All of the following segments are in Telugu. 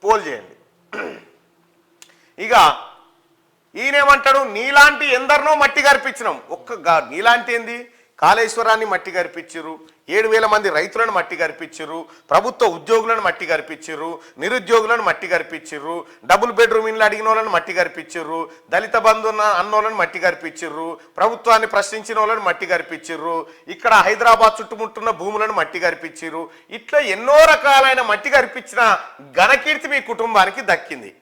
పోల్ చేయండి. ఇక ఈయనేమంటాడు, నీలాంటి ఎందరినో మట్టి గర్పించినాం. నీలాంటి ఏంది, కాళేశ్వరాన్ని మట్టి గర్పించారు, 7,000 మంది రైతులను మట్టి గర్పించారు, ప్రభుత్వ ఉద్యోగులను మట్టి గర్పించారు, నిరుద్యోగులను మట్టి గర్పించారు, డబుల్ బెడ్రూమ్ ఇళ్ళు అడిగిన వాళ్ళని మట్టి గర్పించారు, దళిత బంధు అన్నోళ్ళని మట్టి గర్పించారు, ప్రభుత్వాన్ని ప్రశ్నించిన వాళ్ళని మట్టి గర్పించారు, ఇక్కడ హైదరాబాద్ చుట్టుముట్టున్న భూములను మట్టి గర్పించారు. ఇట్లా ఎన్నో రకాలైన మట్టి గర్పించిన ఘనకీర్తి మీ కుటుంబానికి దక్కింది.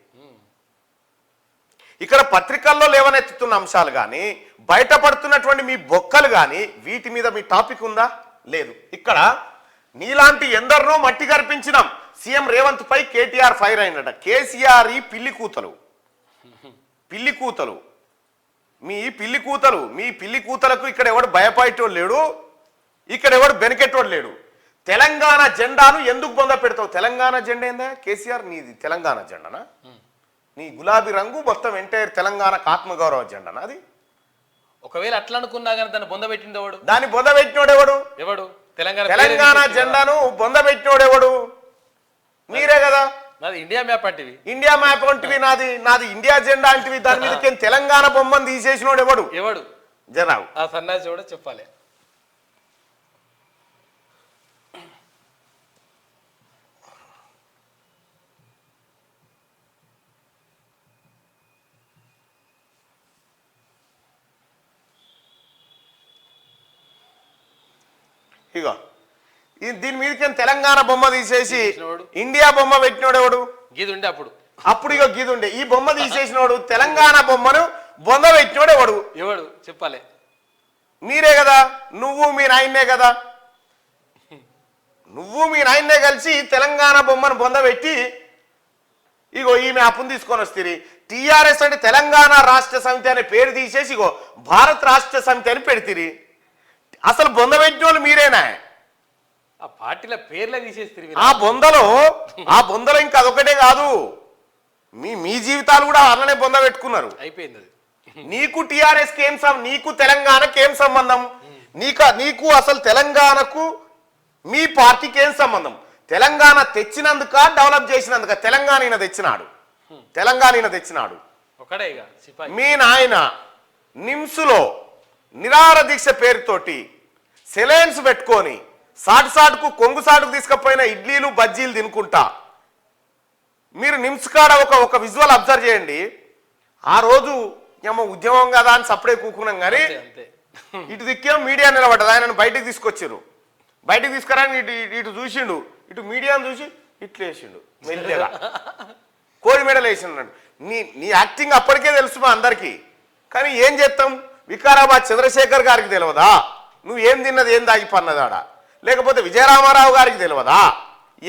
ఇక్కడ పత్రికల్లో లేవనెత్తుతున్న అంశాలు కానీ, బయటపడుతున్నటువంటి మీ బొక్కలు కానీ, వీటి మీద మీ టాపిక్ ఉందా? లేదు. ఇక్కడ నీలాంటి ఎందరినో మట్టి గర్పించినాం. సీఎం రేవంత్ పై కేటీఆర్ ఫైర్ అయినట. కేసీఆర్ ఈ పిల్లి కూతలు మీ పిల్లి కూతలకు ఇక్కడ ఎవడు భయపడేటోడు లేడు, ఇక్కడ ఎవడు బెనికెట్టోడు లేడు. తెలంగాణ జెండాను ఎందుకు బొంద పెడతావు? తెలంగాణ జెండా ఏందా కేసీఆర్? నీది తెలంగాణ జెండానా? నీ గులాబీ రంగు మొత్తం ఎంటైర్ తెలంగాణకు ఆత్మగౌరవ జెండానా అది? ఒకవేళ అట్లా అనుకున్నా కానీ దాన్ని బొందబెట్టింది ఎవడు? దాన్ని బొందబెట్టినోడు ఎవడు? తెలంగాణ జెండాను బొందబెట్టినోడు ఎవడు? మీరే కదా. నాది ఇండియా మ్యాప్ అంటివి. ఇండియా మ్యాప్ అంటివి, నాది ఇండియా జెండా అంటివి. దాని మీద తెలంగాణ బొమ్మను తీసేసినోడు ఎవడు? జనావు ఆ సన్నాసి కూడా చెప్పాలి. ఇగో దీని మీదకి తెలంగాణ బొమ్మ తీసేసి ఇండియా బొమ్మ పెట్టినోడు ఎవడు? గీదుండే అప్పుడు ఇగో గీదుండే. ఈ బొమ్మ తీసేసినోడు, తెలంగాణ బొమ్మను బొమ్మ పెట్టినోడు ఎవడు చెప్పాలి? మీరే కదా. నువ్వు మీ నాయన్నే కలిసి తెలంగాణ బొమ్మను బొంద పెట్టి ఇగో ఈ మ్యాప్ను తీసుకొని వస్తుంది. టీఆర్ఎస్ అంటే తెలంగాణ రాష్ట్ర సమితి అనే పేరు తీసేసి ఇగో భారత్ రాష్ట్ర సమితి అని పెడితిరి. అసలు బొంద పెట్టిన వాళ్ళు మీరేనా? ఆ పార్టీల పేర్లే తీసేస్తారు. ఆ బొందలో ఇంకా అదొకటే కాదు, మీ జీవితాలు కూడా అలానే బొంద పెట్టుకున్నారు. అయిపోయింది అది. నీకు టీఆర్ఎస్కి ఏం నీకు తెలంగాణకి ఏం సంబంధం? నీకు అసలు తెలంగాణకు మీ పార్టీకి ఏం సంబంధం? తెలంగాణ తెచ్చినందుక, డెవలప్ చేసినందుక? తెలంగాణ తెచ్చినాడు. మీ నాయన నిమ్స్లో నిరాహార దీక్ష పేరుతోటి సెలైన్స్ పెట్టుకొని సాటుకు కొంగు సాటుకు తీసుకపోయిన ఇడ్లీలు బజ్జీలు తినుకుంటా మీరు నిమ్స్ కాడ ఒక విజువల్ అబ్జర్వ్ చేయండి. ఆ రోజు ఏమో ఉద్యమం కదా అని సప్పుడే కూకున్నాం కానీ ఇటు దిక్కేమో మీడియా నిలబడ్డది. ఆయనను బయటకు తీసుకొచ్చారు. బయటకు తీసుకురాని ఇటు చూసిండు, ఇటు మీడియాను చూసి ఇట్లు వేసిండు మెల్లిగా, కోడి మెడలు వేసిండు. నీ యాక్టింగ్ అప్పటికే తెలుసు మా అందరికీ. కానీ ఏం చేస్తాం? వికారాబాద్ చంద్రశేఖర్ గారికి తెలియదా నువ్వేం తిన్నది, ఏం దాగిపన్నదాడ? లేకపోతే విజయరామారావు గారికి తెలియదా?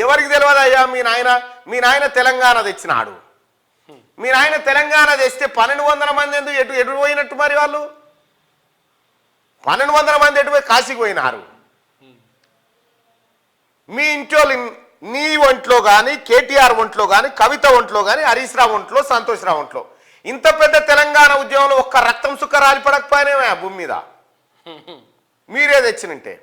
ఎవరికి తెలియదా? అయ్యా మీ నాయన తెలంగాణ తెచ్చినాడు. మీ నాయన తెలంగాణ తెస్తే 1,200 మంది ఎందుకు ఎటు పోయినట్టు? మరి వాళ్ళు 1,200 మంది ఎటు పోయి కాశీకి పోయినారు. మీ ఇంట్లో నీ ఒంట్లో కానీ, కేటీఆర్ ఒంట్లో కానీ, కవిత ఒంట్లో కానీ, హరీష్ రావు ఒంట్లో, సంతోష్ రావు ఒంట్లో ఇంత పెద్ద తెలంగాణ ఉద్యమంలో ఒక్క రక్తం సుక్క రాలిపడకపోయినా ఆ భూమి మీద మీరే తెచ్చినంటే.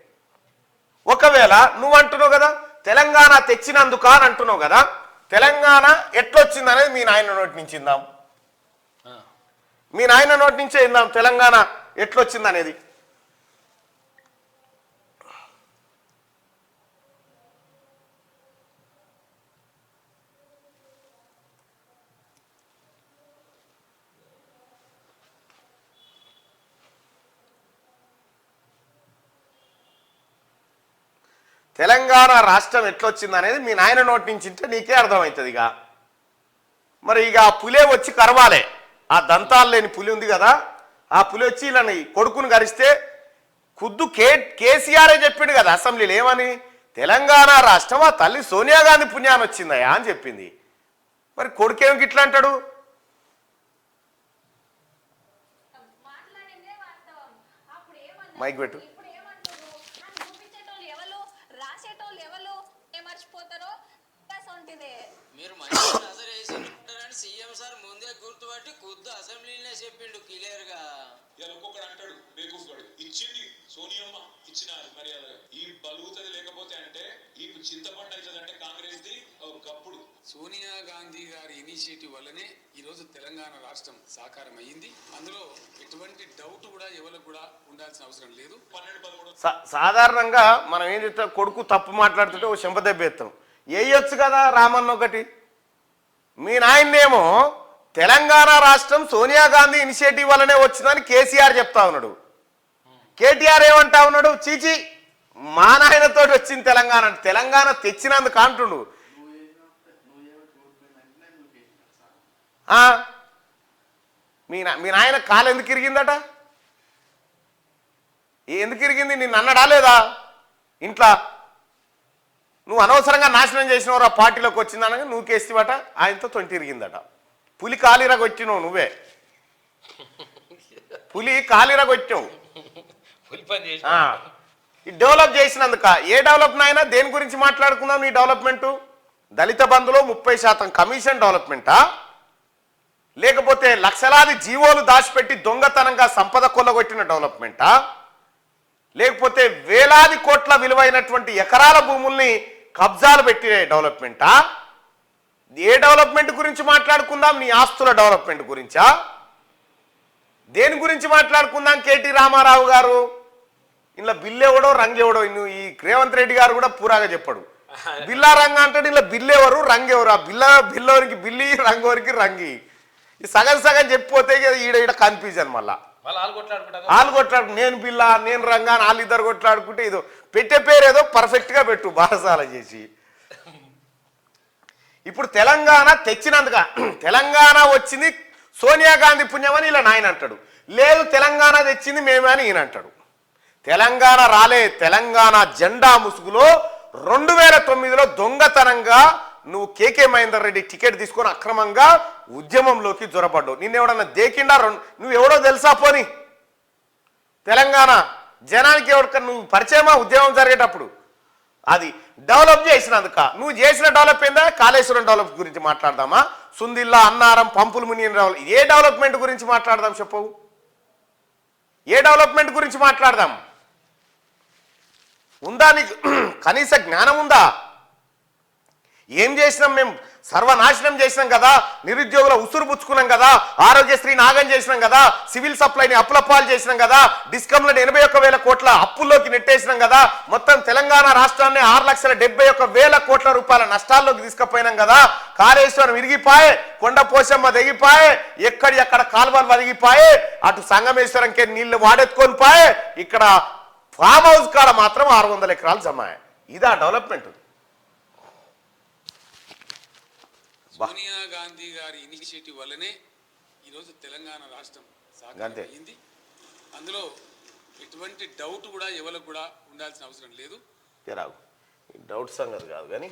ఒకవేళ నువ్వు అంటున్నావు కదా తెలంగాణ తెచ్చినందుక అని అంటున్నావు కదా, తెలంగాణ ఎట్లొచ్చింది అనేది మీ నాయన నోటి నుంచి ఇందాం. మీ నాయన నోటి నుంచే ఇందాం తెలంగాణ ఎట్లొచ్చింది అనేది. తెలంగాణ రాష్ట్రం ఎట్లొచ్చింది అనేది మీ నాయన నోటి నుంచి ఇంటే నీకే అర్థమవుతుంది. మరి ఆ పులే వచ్చి కరవాలే. ఆ దంతాలు లేని పులి ఉంది కదా, ఆ పులి వచ్చి ఇలా కొడుకుని గరిస్తే ఖుద్దు కేసీఆరే చెప్పిండు కదా అసెంబ్లీలో ఏమని, తెలంగాణ రాష్ట్రం ఆ తల్లి సోనియా గాంధీ పుణ్యాన్ని వచ్చిందయా అని చెప్పింది. మరి కొడుకేం గిట్లా అంటాడు? మైక్ పెట్టు. మీరు సీఎం సార్ ముందే ఇదే గుర్తుపట్టి కొద్ది అసెంబ్లీనే చెప్పిండు క్లియర్ గా. ఇలా ఒక్కొక్కడు అంటాడు బేకూఫ్ ఇచ్చింది సోనియమ్మ ఇచ్చినారు మర్యాదగా ఈ బలుగుతుంది లేకపోతే అంటే ఈ చింతపండు అవుతుంది అంటే కాంగ్రెస్ ది గప్పుడు. సోనియా గాంధీ గారి ఇనిషియేటివ్ వల్లనే ఈరోజు తెలంగాణ రాష్ట్రం సాకారం అయ్యింది. అందులో ఎటువంటి డౌట్ కూడా ఎవరికి కూడా ఉండాల్సిన అవసరం లేదు. 12-13 సాధారణంగా మనం ఏం చెప్తాం, కొడుకు తప్పు మాట్లాడుతుంటే ఓ చెంపదెబ్బ ఎత్తాం. వేయొచ్చు కదా రామన్న ఒకటి. మీ నాయన్నేమో తెలంగాణ రాష్ట్రం సోనియా గాంధీ ఇనిషియేటివ్ వల్లనే వచ్చిందని కేసీఆర్ చెప్తా ఉన్నాడు. కేటీఆర్ ఏమంటా ఉన్నాడు, చీచి మా నాయనతో వచ్చింది తెలంగాణ, తెలంగాణ తెచ్చినందుకు అంటుండు. మీ నాయన కాలు ఎందుకు ఇరిగిందట? ఎందుకు ఇరిగింది? నిన్ను అన్నడా లేదా ఇంట్లో? నువ్వు అనవసరంగా నాశనం చేసినవరా పార్టీలోకి వచ్చిందనగా నువ్వు కేసివట, ఆయనతో తొంటి ఇరిగిందట. పులి కాలిరగొచ్చినావు నువ్వే, పులి కాలిరగొచ్చావు. ఈ డెవలప్ చేసినందుక ఏ డెవలప్ నాయనా? దేని గురించి మాట్లాడుకుందాం నీ డెవలప్మెంటు? దళిత బంధులో 30% కమిషన్ డెవలప్మెంటా, లేకపోతే లక్షలాది జీవోలు దాచిపెట్టి దొంగతనంగా సంపద కొల్లగొట్టిన డెవలప్మెంటా, లేకపోతే వేలాది కోట్ల విలువైనటువంటి ఎకరాల భూముల్ని కబ్జాలు పెట్టిన డెవలప్మెంటా? ఏ డెవలప్మెంట్ గురించి మాట్లాడుకుందాం? నీ ఆస్తుల డెవలప్మెంట్ గురించా? దేని గురించి మాట్లాడుకుందాం? కేటీ రామారావు గారు ఇలా బిల్లు ఎవడో రంగు ఎవడో, ఈ రేవంత్ రెడ్డి గారు కూడా పూరాగా చెప్పాడు. బిల్లా రంగు అంటాడు, ఇలా బిల్లు ఎవరు రంగు ఎవరు? ఆ బిల్లోనికి బిల్లి రంగోరికి రంగి ఈ సగం సగం చెప్పిపోతే ఈడ కన్ఫ్యూజన్. మళ్ళా వాళ్ళు కొట్లాడు, నేను బిల్లా నేను రంగా అని వాళ్ళిద్దరు కొట్లాడుకుంటే ఇదో పెట్టే పేరు ఏదో పర్ఫెక్ట్గా పెట్టు బారసాల చేసి. ఇప్పుడు తెలంగాణ తెచ్చినందుక, తెలంగాణ వచ్చింది సోనియా గాంధీ పుణ్యమని ఇలా నాయన అంటాడు. లేదు తెలంగాణ తెచ్చింది మేమే అని ఈయన అంటాడు. తెలంగాణ రాలే, తెలంగాణ జెండా ముసుగులో 2009లో దొంగతనంగా నువ్వు కేకే మహేందర్ రెడ్డి టికెట్ తీసుకొని అక్రమంగా ఉద్యమంలోకి జొరపడ్డావు. నిన్నెవడన్నా దేకిండా? నువ్వు ఎవడో తెలుసా? పోని తెలంగాణ జనానికి ఎవరికన్నా నువ్వు పరిచయమా? ఉద్యమం జరిగేటప్పుడు అది డెవలప్ చేసినందుక. నువ్వు చేసిన డెవలప్ ఏందా? కాళేశ్వరం డెవలప్ గురించి మాట్లాడదామా? సుందిల్లా, అన్నారం, పంపులు మునిగిన డెవలప్, ఏ డెవలప్మెంట్ గురించి మాట్లాడదాం చెప్పవు? ఏ డెవలప్మెంట్ గురించి మాట్లాడదాం? ఉందా నీకు కనీస జ్ఞానం ఉందా? ఏం చేసినాం మేము? సర్వనాశనం చేసినాం కదా, నిరుద్యోగుల ఉసురు పుచ్చుకున్నాం కదా, ఆరోగ్యశ్రీ నాగం చేసినాం కదా, సివిల్ సప్లైని అప్పులపాలు చేసినాం కదా, డిస్కంలను 81,000 కోట్ల అప్పుల్లోకి నెట్టేసినాం కదా, మొత్తం తెలంగాణ రాష్ట్రాన్ని 6,71,000 కోట్ల రూపాయల నష్టాల్లోకి తీసుకుపోయినాం కదా, కాళేశ్వరం విరిగిపాయే, కొండ పోశమ్మ తెగిపాయే, ఎక్కడ కాలువలు వదిగిపాయే, అటు సంగమేశ్వరంకే నీళ్లు వాడెత్తుకొని పాయే, ఇక్కడ ఫామ్ హౌస్ కాడ మాత్రం 600 ఎకరాలు జమాయే. ఇదా డెవలప్మెంట్? సోనియా గాంధీ గారి ఇనిషియేటివ్ వల్లనే ఈరోజు తెలంగాణ రాష్ట్రం సాకారం అయ్యింది. అందులో ఎటువంటి డౌట్ కూడా ఎవరికి కూడా ఉండాల్సిన అవసరం లేదు. డౌట్ సంగతి కాదు కానీ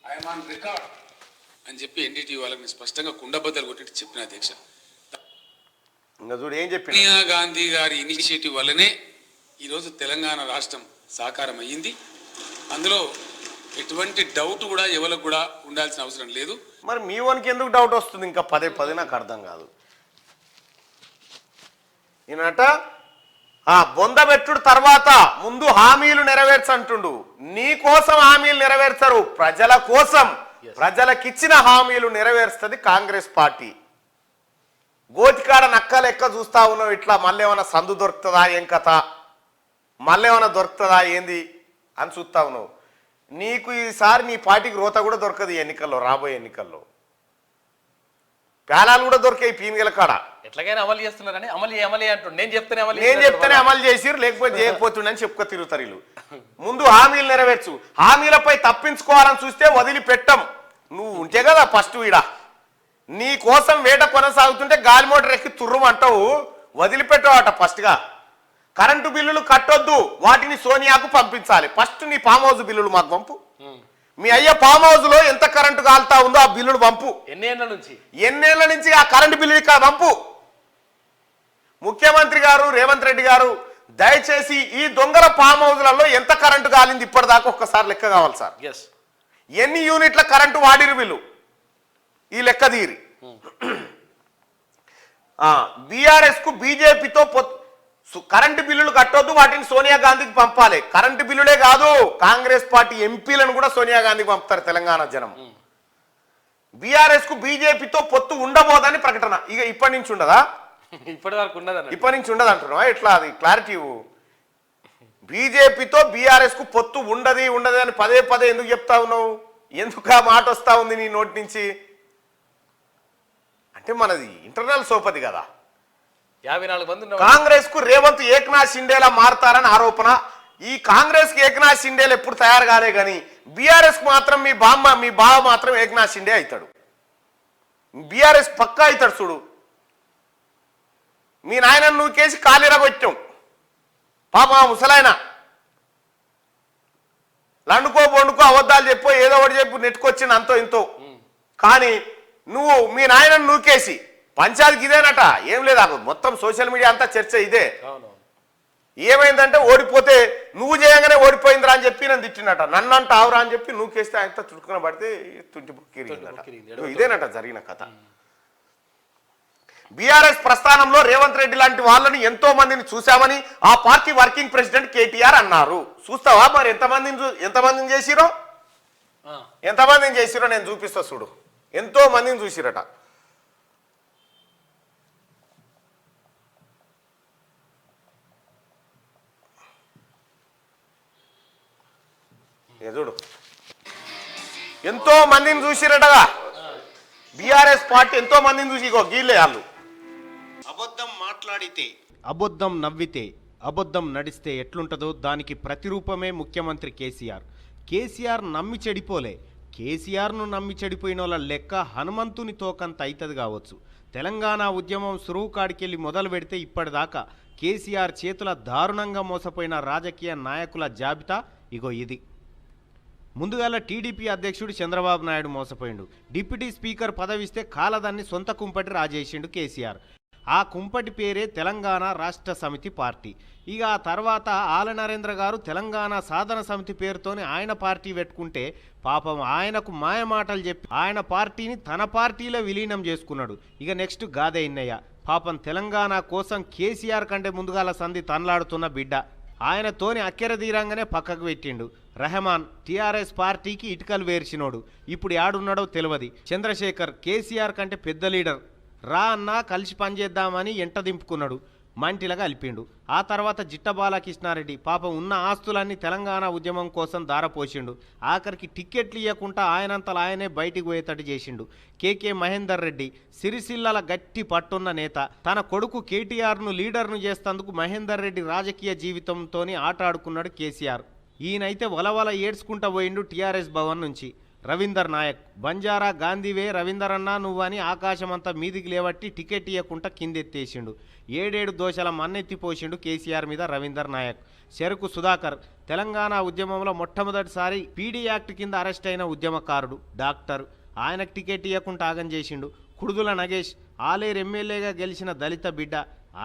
ఐఎమ్ ఆన్ రికార్డ్ అని చెప్పి ఎన్డీటీ వాళ్ళకి స్పష్టంగా కుండబద్దలు కొట్టి చెప్పిన అధ్యక్ష. ఇంకా చూడు ఏం చెప్పి, సోనియా గాంధీ గారి ఇనిషియేటివ్ వల్లనే ఈరోజు తెలంగాణ రాష్ట్రం సాకారం అయ్యింది. అందులో ఎటువంటి డౌట్ కూడా ఎవరికి కూడా ఉండాల్సిన అవసరం లేదు. మరి మీ వానికి ఎందుకు డౌట్ వస్తుంది? ఇంకా పదే నాకు అర్థం కాదు. ఈయనట బొందబెట్టుడు తర్వాత ముందు హామీలు నెరవేర్చంటుండు. నీ కోసం హామీలు నెరవేర్చరు, ప్రజల కోసం, ప్రజలకిచ్చిన హామీలు నెరవేరుస్తుంది కాంగ్రెస్ పార్టీ. గోతికాడ నక్క లెక్క చూస్తా ఉన్నావు ఇట్లా. మళ్ళీ ఏమైనా సందు దొరుకుతుందా, ఏం కథ, మళ్ళీ ఏమైనా దొరుకుతుందా ఏంది అని చూస్తా ఉన్నావు. నీకు ఈసారి నీ పార్టీకి రోత కూడా దొరకదు ఎన్నికల్లో, రాబోయే ఎన్నికల్లో. ప్యాలాలు కూడా దొరికాయి పీనుగల కాడ. ఎట్లాగైనా అమలు చేస్తున్నారని అమలు అంటుండు. నేను చెప్తేనే అమలు చేసిరు, లేకపోతే చేయకపోతుండని చెప్పుకో తిరుగుతారు వీళ్ళు. ముందు హామీలు నెరవేర్చు. హామీలపై తప్పించుకోవాలని చూస్తే వదిలిపెట్టం. నువ్వు ఉంటే కదా ఫస్ట్ ఈడ నీ కోసం వేట కొనసాగుతుంటే గాలి మోటార్ ఎక్కి తుర్రుమంటావు, వదిలిపెట్టావట ఫస్ట్గా. కరెంటు బిల్లులు కట్టొద్దు, వాటిని సోనియాకు పంపించాలి. ఫస్ట్ నీ ఫామ్ హౌస్ బిల్లులు మాకు పంపు. మీ అయ్య ఫామ్ హౌస్ లో ఎంత కరెంటు కాలుతా ఉందో ఆ బిల్లులు పంపు. ఎన్నేళ్ల నుంచి ఆ కరెంటు బిల్లు ఇక్కడ పంపు. ముఖ్యమంత్రి గారు రేవంత్ రెడ్డి గారు దయచేసి ఈ దొంగల ఫామ్ హౌస్లలో ఎంత కరెంటు కాలింది ఇప్పటిదాకా ఒక్కసారి లెక్క కావాలి సార్. ఎస్, ఎన్ని యూనిట్ల కరెంటు వాడిరు వీళ్ళు ఈ లెక్క తీరి. బీఆర్ఎస్ కు బీజేపీతో కరెంటు బిల్లులు కట్టొద్దు, వాటిని సోనియా గాంధీకి పంపాలి. కరెంటు బిల్లులే కాదు, కాంగ్రెస్ పార్టీ ఎంపీలను కూడా సోనియా గాంధీకి పంపుతారు తెలంగాణ జనం. బీఆర్ఎస్ కు బీజేపీతో పొత్తు ఉండబోదని ప్రకటన. ఇక ఇప్పటి నుంచి ఉండదా? ఇప్పటి వరకు ఉండదు. ఇప్పటి నుంచి ఉండదు అంటున్నావా? ఎట్లా అది క్లారిటీ? బీజేపీతో బీఆర్ఎస్ కు పొత్తు ఉండదు అని పదే పదే ఎందుకు చెప్తా ఉన్నావు? ఎందుకు ఆ మాట వస్తా ఉంది నీ నోటి నుంచి? అంటే మనది ఇంటర్నల్ సోపది కదా. 54 మంది కాంగ్రెస్ కు రేవంత్ ఏక్నాథ్ షిండేలా మారతారని ఆరోపణ. ఈ కాంగ్రెస్ కి ఏక్నాథ్ షిండేలు ఎప్పుడు తయారు కాలే కానీ బీఆర్ఎస్ కు మాత్రం మీ బావ మాత్రం ఏక్నాథ్ షిండే అవుతాడు. బీఆర్ఎస్ పక్కా అవుతాడు. చూడు, మీ నాయన నువ్వు కేసి కాలిరగొచ్చాం పాప ముసలాయన. లండుకో బొండుకో అబద్ధాలు చెప్పో ఏదో ఒకటి చెప్పు నెట్టుకొచ్చింది అంతో ఇంతో. కానీ నువ్వు మీ నాయనను నూకేసి పంచాయతీకి ఇదేనట. ఏం లేదా, మొత్తం సోషల్ మీడియా అంతా చర్చ ఇదే. ఏమైందంటే ఓడిపోతే నువ్వు చేయంగానే ఓడిపోయిందిరా అని చెప్పి నన్ను తిట్టినట. నన్ను అంట ఆవురా అని చెప్పి నూకేస్తే ఆయన చుట్టుకుని పడితే తుంటి బుక్కిరిందట. ఇదేనట జరిగిన కథ. బీఆర్ఎస్ ప్రస్థానంలో రేవంత్ రెడ్డి లాంటి వాళ్ళని ఎంతో మందిని చూశామని ఆ పార్టీ వర్కింగ్ ప్రెసిడెంట్ కేటీఆర్ అన్నారు. చూస్తావా మరి ఎంతమందిని చేసిరో? ఎంతమందిని చేసిరో నేను చూపిస్తా చూడు. ఎంతో మందిని చూసిరట. చూడు, ఎంతో మందిని చూసిరటగా. బీఆర్ఎస్ పార్టీ ఎంతో మందిని చూసి గీలే వాళ్ళు. అబద్ధం మాట్లాడితే, అబద్ధం నవ్వితే, అబద్ధం నడిస్తే ఎట్లుంటుందో దానికి ప్రతిరూపమే ముఖ్యమంత్రి కేసీఆర్. కేసీఆర్ నమ్మి చెడిపోలే. కేసీఆర్ను నమ్మి చెడిపోయిన వాళ్ళ లెక్క హనుమంతుని తోకంత అవుతుంది కావచ్చు. తెలంగాణ ఉద్యమం సురువు కాడికెళ్ళి మొదలు పెడితే ఇప్పటిదాకా కేసీఆర్ చేతుల దారుణంగా మోసపోయిన రాజకీయ నాయకుల జాబితా ఇగో ఇది. ముందుగాల టీడీపీ అధ్యక్షుడు చంద్రబాబు నాయుడు మోసపోయిండు. డిప్యూటీ స్పీకర్ పదవిస్తే కాలదాన్ని సొంత కుంపటి రాజేసిండు కేసీఆర్. ఆ కుంపటి పేరే తెలంగాణ రాష్ట్ర సమితి పార్టీ. ఇక ఆ తర్వాత ఆల నరేంద్ర గారు తెలంగాణ సాధన సమితి పేరుతోని ఆయన పార్టీ పెట్టుకుంటే పాపం ఆయనకు మాయమాటలు చెప్పి ఆయన పార్టీని తన పార్టీలో విలీనం చేసుకున్నాడు. ఇక నెక్స్ట్ గాదే ఇన్నయ్య పాపం తెలంగాణ కోసం కేసీఆర్ కంటే ముందుగాల సంధి తనలాడుతున్న బిడ్డ. ఆయనతోని అక్కెర తీరంగానే పక్కకు పెట్టిండు. రెహమాన్ టీఆర్ఎస్ పార్టీకి ఇటుకలు వేర్చినోడు. ఇప్పుడు యాడున్నాడో తెలియదు. చంద్రశేఖర్ కేసీఆర్ కంటే పెద్ద లీడర్. రా అన్నా కలిసి పనిచేద్దామని ఎంట దింపుకున్నాడు. మంటిలాగా అలిపిండు. ఆ తర్వాత జిట్ట బాలకృష్ణారెడ్డి పాపం ఉన్న ఆస్తులన్నీ తెలంగాణ ఉద్యమం కోసం దారపోసిండు. ఆఖరికి టిక్కెట్లు ఇవ్వకుండా ఆయనంతలా ఆయనే బయటికి పోయేటట్టు చేసిండు. కేకే మహేందర్ రెడ్డి సిరిసిల్లల గట్టి పట్టున్న నేత. తన కొడుకు కేటీఆర్ను లీడర్ను చేస్తేందుకు మహేందర్ రెడ్డి రాజకీయ జీవితంతోని ఆట ఆడుకున్నాడు కేసీఆర్. ఈయనైతే వలవల ఏడ్చుకుంటా పోయిండు టీఆర్ఎస్ భవన్ నుంచి. రవీందర్ నాయక్ బంజారా గాంధీవే రవీందర్ అన్నా నువ్వని ఆకాశమంతా మీదికి లేవట్టి టికెట్ ఇవ్వకుండా కిందెత్తేసిండు. 7 దోషాల మన్నెత్తిపోసిండు కేసీఆర్ మీద రవీందర్ నాయక్. చెరుకు సుధాకర్ తెలంగాణ ఉద్యమంలో మొట్టమొదటిసారి పీడీ యాక్ట్ కింద అరెస్ట్ అయిన ఉద్యమకారుడు, డాక్టర్. ఆయనకు టికెట్ ఇవ్వకుండా ఆగం చేసిండు. కుడుదుల నగేష్ ఆలేరు ఎమ్మెల్యేగా గెలిచిన దళిత బిడ్డ.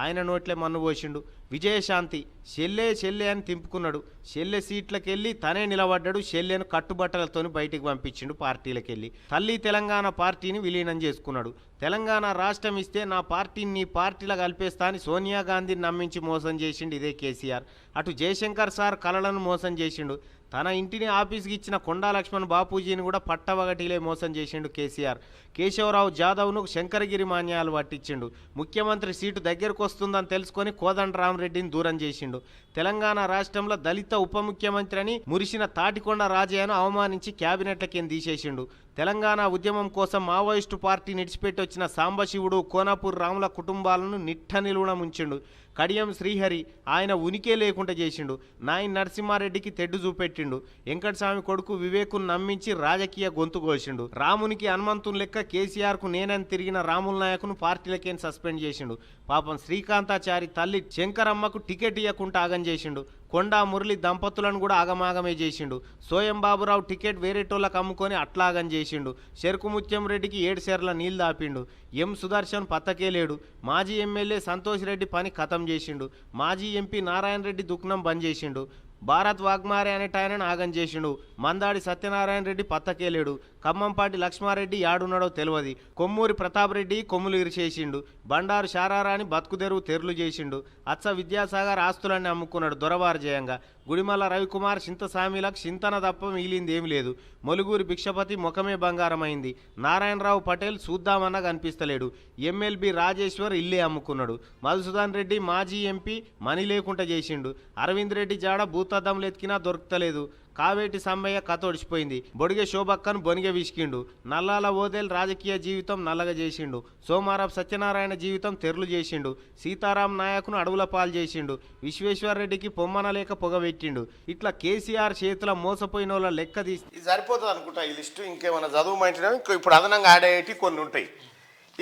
ఆయన నోట్లే మన్ను పోసిండు. విజయశాంతి చెల్లె అని తింపుకున్నాడు. చెల్లె సీట్లకెళ్ళి తనే నిలబడ్డాడు. చెల్లెను కట్టుబట్టలతో బయటికి పంపించిండు పార్టీలకెళ్ళి. తల్లి తెలంగాణ పార్టీని విలీనం చేసుకున్నాడు. తెలంగాణ రాష్ట్రం ఇస్తే నా పార్టీని నీ పార్టీలో కలిపేస్తా అని సోనియా గాంధీని నమ్మించి మోసం చేసిండు ఇదే కేసీఆర్. అటు జయశంకర్ సార్ కలలను మోసం చేసిండు. తన ఇంటిని ఆఫీస్కి ఇచ్చిన కొండా లక్ష్మణ్ బాపూజీని కూడా పట్టవగటిలే మోసం చేసిండు కేసీఆర్. కేశవరావు జాదవ్ను శంకరగిరి మాన్యాలు పట్టించిండు. ముఖ్యమంత్రి సీటు దగ్గరకు వస్తుందని తెలుసుకొని కోదండరామరెడ్డిని దూరం చేసిండు. తెలంగాణ రాష్ట్రంలో దళిత ఉప ముఖ్యమంత్రి అని మురిసిన తాటికొండ రాజయ్యను అవమానించి క్యాబినెట్లకేం తీసేసిండు. తెలంగాణ ఉద్యమం కోసం మావోయిస్టు పార్టీ నిడిచిపెట్టి వచ్చిన సాంబశివుడు, కోనాపూర్ రాముల కుటుంబాలను నిట్ట నిలువున ముంచిండు. కడియం శ్రీహరి ఆయన ఉనికే లేకుండా చేసిండు. నాయన్ నరసింహారెడ్డికి తెడ్డు చూపెట్టిండు. వెంకటస్వామి కొడుకు వివేకును నమ్మించి రాజకీయ గొంతు కోసిండు. రామునికి హనుమంతుని లెక్క కేసీఆర్కు నేనని తిరిగిన రాముల నాయకును పార్టీలకేం సస్పెండ్ చేసిండు. పాపం శ్రీకాంతాచారి తల్లి శంకరమ్మకు టికెట్ ఇవ్వకుండా ఆగం చేసిండు. కొండా మురళి దంపతులను కూడా ఆగమాగమే చేసిండు. సోయం బాబురావు టికెట్ వేరేటోళ్ళకు అమ్ముకొని అట్లాగం చేసిండు. చేసిండు. చెరుకు ముత్యం రెడ్డికి 7 సేర్ల నీళ్లు దాపిండు. ఎం సుదర్శన్ పత్తకే లేడు. మాజీ ఎమ్మెల్యే సంతోష్ రెడ్డి పని ఖతం చేసిండు. మాజీ ఎంపీ నారాయణ రెడ్డి దుకాణం బంద్ చేసిండు. భారత్ వాగ్మారే అనేట ఆయనను ఆగం చేసిండు. మందాడి సత్యనారాయణ రెడ్డి పత్తకేలేడు. ఖమ్మంపాటి లక్ష్మారెడ్డి యాడున్నాడో తెలియదు. కొమ్మూరి ప్రతాప్ రెడ్డి కొమ్ములు ఇరిచేసిండు. బండారు శారారాని బతుకుదెరువు తెరులు చేసిండు. అచ్చ విద్యాసాగర్ ఆస్తులన్నీ అమ్ముకున్నాడు దొరవారజయంగా. గుడిమల్ల రవికుమార్ చింతసామిలకు చింతన తప్ప మిగిలింది ఏమి లేదు. మొలుగూరి భిక్షపతి ముఖమే బంగారమైంది. నారాయణరావు పటేల్ చూద్దామన్నా కనిపిస్తలేడు. ఎమ్మెల్బి రాజేశ్వర్ ఇల్లే అమ్ముకున్నాడు. మధుసూదన్ రెడ్డి మాజీ ఎంపీ మనీ లేకుండా చేసిండు. అరవింద్ రెడ్డి జాడ భూతద్దం ఎత్కినా దొరకలేదు. కావేటి సమ్మయ్య కతోడిచిపోయింది. బొడిగే శోభక్కను బొనిగే విసికిండు. నల్లాల ఓదేల్ రాజకీయ జీవితం నల్లగా చేసిండు. సోమారావు సత్యనారాయణ జీవితం తెరులు చేసిండు. సీతారాం నాయకును అడవుల పాలు చేసిండు. విశ్వేశ్వరరెడ్డికి పొమ్మన లేక పొగబెట్టిండు. ఇట్లా కేసీఆర్ చేతుల మోసపోయిన వాళ్ళ లెక్క తీసి ఇది సరిపోతుంది అనుకుంటా ఈ లిస్టు. ఇంకేమైనా చదువుమంటున్నా ఇంకా ఇప్పుడు అదనంగా యాడ్ అయ్యేటి కొన్ని ఉంటాయి.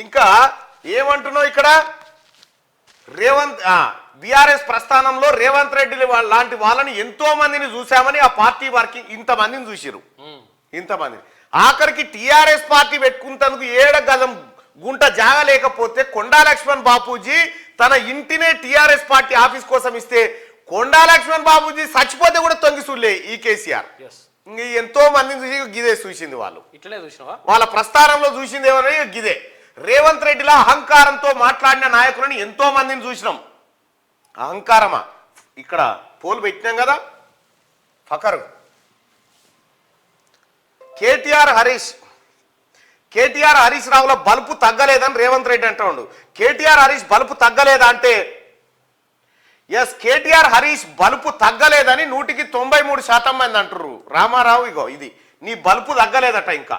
ఇంకా ఏమంటున్నావు ఇక్కడ రేవంత్ బీఆర్ఎస్ ప్రస్థానంలో రేవంత్ రెడ్డి లాంటి వాళ్ళని ఎంతో మందిని చూసామని ఆ పార్టీ వర్కింగ్ ఇంతమందిని చూసిరు. ఇంతమంది ఆఖరికి టీఆర్ఎస్ పార్టీ పెట్టుకుంటందుకు 7 గజం గుంట జాగ లేకపోతే కొండా లక్ష్మణ్ బాపూజీ తన ఇంటినే టీఆర్ఎస్ పార్టీ ఆఫీస్ కోసం ఇస్తే కొండా లక్ష్మణ్ బాపూజీ చచ్చిపోతే కూడా తొంగి చూడలే ఈ కేసీఆర్. ఇంక ఎంతో మందిని చూసి గిదే చూసింది వాళ్ళు. ఇట్లనే చూసినావా? వాళ్ళ ప్రస్థానంలో చూసింది ఎవరని గిదే. రేవంత్ రెడ్డిలా అహంకారంతో మాట్లాడిన నాయకులని ఎంతో మందిని చూసినాం. అహంకారమా ఇక్కడ పోలు పెట్టినాం కదా. ఫకరు కేటీఆర్ హరీష్ రావుల బలుపు తగ్గలేదని రేవంత్ రెడ్డి అంటాడు. కేటీఆర్ హరీష్ బలుపు తగ్గలేదా అంటే ఎస్, కేటీఆర్ హరీష్ బలుపు తగ్గలేదని 193% మంది అంటారు. రామారావు ఇగో ఇది నీ బలుపు తగ్గలేదట. ఇంకా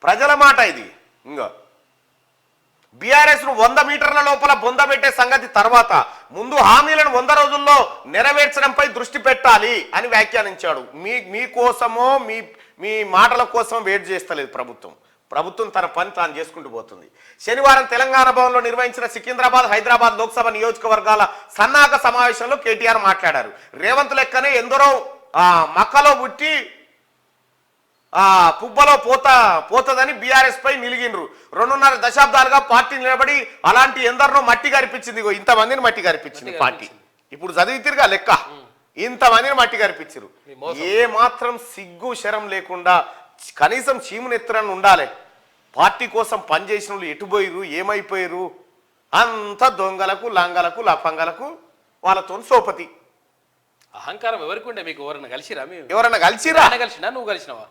ప్రజల మాట ఇది. ఇంకా బీఆర్ఎస్ ను 100 మీటర్ల లోపల బొందబెట్టే సంగతి తర్వాత ముందు హామీలను 100 రోజుల్లో నెరవేర్చడంపై దృష్టి పెట్టాలి అని వ్యాఖ్యానించాడు. మీకోసమో మీ మాటల కోసం వెయిట్ చేస్తలేదు ప్రభుత్వం తన పని తాను చేసుకుంటూ పోతుంది. శనివారం తెలంగాణ భవన్లో నిర్వహించిన సికింద్రాబాద్ హైదరాబాద్ లోక్సభ నియోజకవర్గాల సన్నాహక సమావేశంలో కేటీఆర్ మాట్లాడారు. రేవంత్ లెక్కనే ఎందరో మక్కలో పుట్టి పుబ్బలో పోతదని బీఆర్ఎస్ పై నిలిగినరు. 2.5 దశాబ్దాలుగా పార్టీ నిలబడి అలాంటి ఎందరినో మట్టి గారిపించింది. ఇంతమందిని మట్టి గారిపించింది పార్టీ. ఇప్పుడు చదివితిరుగా లెక్క, ఇంతమందిని మట్టి గారిపించారు. ఏ మాత్రం సిగ్గు శరం లేకుండా కనీసం చీమునెత్తురని ఉండాలి. పార్టీ కోసం పనిచేసిన వాళ్ళు ఎటుపోయిరు, ఏమైపోయారు, అంత దొంగలకు లంగలకు లఫంగలకు వాళ్ళతో సోపతి. అహంకారం ఎవరికి ఉండే? మీకు ఎవరన్నా కలిసిరా? ఎవరన్నా కలిసిరా? కలిసినా నువ్వు కలిసినావా?